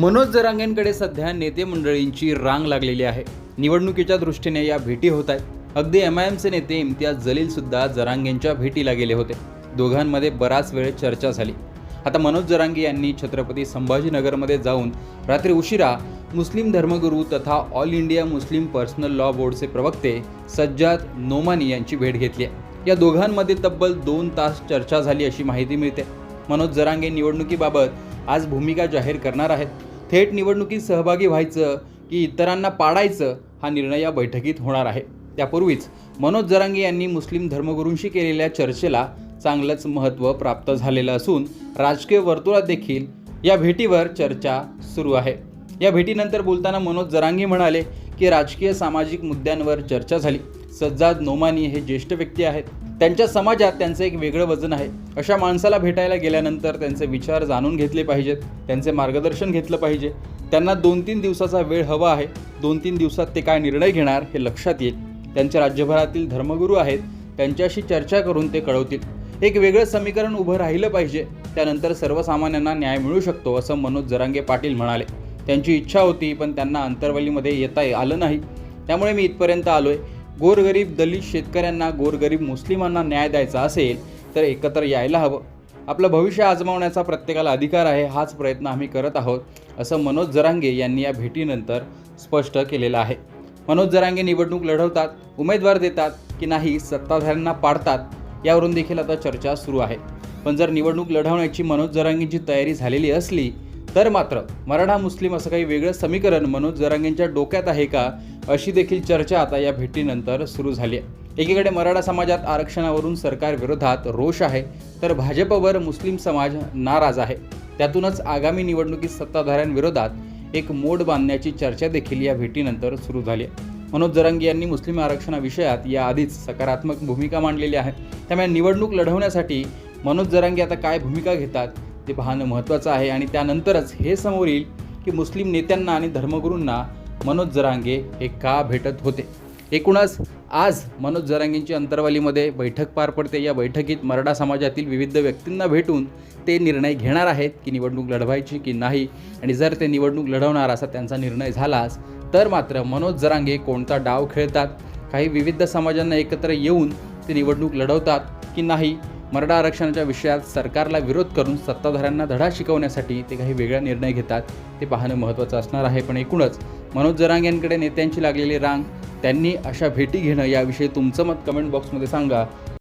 मनोज जरांगेंकडे सध्या नेते मंडळींची रांग लागलेली आहे। निवडणुकीच्या दृष्टीने या भेटी होत आहेत। अगदी एमआयएमचे नेते इम्तियाज जलील सुद्धा जरांगेंच्या भेटीला गेले होते। दोघांमध्ये बराच वेळ चर्चा झाली। आता मनोज जरांगे यांनी छत्रपती संभाजीनगरमध्ये जाऊन रात्री उशिरा मुस्लिम धर्मगुरू तथा all India Muslim personal law बोर्डचे प्रवक्ते सज्जाद नोमानी यांची भेट घेतली आहे। या दोघांमध्ये तब्बल 2 तास चर्चा झाली अशी माहिती मिळते। मनोज जरांगे निवडणुकीबाबत आज भूमिका जाहीर करणार आहेत। थेट निवडणुकीत सहभागी व्हायचं की इतरांना पाडायचं हा निर्णय या बैठकीत होणार आहे। त्यापूर्वीच मनोज जरांगे यांनी मुस्लिम धर्मगुरूंशी केलेल्या चर्चेला चांगलंच महत्त्व प्राप्त झालेलं असून राजकीय वर्तुळात देखील या भेटीवर चर्चा सुरू आहे। या भेटीनंतर बोलताना मनोज जरांगे म्हणाले की राजकीय सामाजिक मुद्द्यांवर चर्चा झाली। सज्जाद नोमानी हे ज्येष्ठ व्यक्ती आहेत। त्यांच्या समाजात त्यांचं एक वेगळं वजन आहे। अशा माणसाला भेटायला गेल्यानंतर त्यांचे विचार जाणून घेतले पाहिजेत, त्यांचे मार्गदर्शन घेतलं पाहिजे। त्यांना 2-3 दिवसाचा वेळ हवा आहे। 2-3 दिवसात ते काय निर्णय घेणार हे लक्षात येईल। त्यांच्या राज्यभरातील धर्मगुरू आहेत, त्यांच्याशी चर्चा करून ते कळवतील। एक वेगळं समीकरण उभं राहिलं पाहिजे, त्यानंतर सर्वसामान्यांना न्याय मिळू शकतो असं मनोज जरांगे पाटील म्हणाले। त्यांची इच्छा होती पण त्यांना अंतरवलीमध्ये येता आलं नाही, त्यामुळे मी इथपर्यंत आलोय। गोरगरीब दलित शेतकऱ्यांना, गोरगरीब मुस्लिमांना न्याय द्यायचा असेल तर एकत्र यायला हवं। आपलं भविष्य आजमावण्याचा प्रत्येकाला अधिकार आहे, हाच प्रयत्न आम्ही करत आहोत असं मनोज जरांगे यांनी या भेटीनंतर स्पष्ट केलेलं आहे। मनोज जरांगे निवडणूक लढवतात, उमेदवार देतात की नाही, सत्ताधाऱ्यांना पाडतात यावरून देखील आता चर्चा सुरू आहे। पण जर निवडणूक लढवण्याची मनोज जरांगेंची तयारी झालेली असली तर मात्र मराठा मुस्लिम असं काही वेगळं समीकरण मनोज जरांगेंच्या डोक्यात आहे का, अशी देखील चर्चा आता या भेटीनंतर सुरू झाली आहे। एकीकडे मराठा समाजात आरक्षणावरून सरकार विरोधात रोष आहे, तर भाजपवर मुस्लिम समाज नाराज आहे। त्यातूनच आगामी निवडणुकीत सत्ताधाऱ्यांविरोधात एक मोड बांधण्याची चर्चा देखील या भेटीनंतर सुरू झाली आहे। मनोज जरांगे यांनी मुस्लिम आरक्षणाविषयात याआधीच सकारात्मक भूमिका मांडलेली आहे। त्यामुळे निवडणूक लढवण्यासाठी मनोज जरांगे आता काय भूमिका घेतात ते पाहणं महत्त्वाचं आहे आणि त्यानंतरच हे समोर येईल की मुस्लिम नेत्यांना आणि धर्मगुरूंना मनोज जरांगे हे का भेटत होते। एकूणच आज मनोज जरांगेंची अंतरवालीमध्ये बैठक पार पडते। या बैठकीत मराठा समाजातील विविध व्यक्तींना भेटून ते निर्णय घेणार आहेत की निवडणूक लढवायची की नाही, आणि जर ते निवडणूक लढवणार असा त्यांचा निर्णय झालाच तर मात्र मनोज जरांगे कोणता डाव खेळतात, काही विविध समाजांना एकत्र येऊन ते निवडणूक लढवतात की नाही, मराठा आरक्षणाच्या विषयात सरकारला विरोध करून सत्ताधाऱ्यांना धडा शिकवण्यासाठी ते काही वेगळा निर्णय घेतात ते पाहणं महत्त्वाचं असणार आहे। पण एकूणच मनोज जरांगेंकडे नेत्यांची लागलेली रांग, त्यांनी अशा भेटी घेणं याविषयी तुमचं मत कमेंट बॉक्समध्ये सांगा।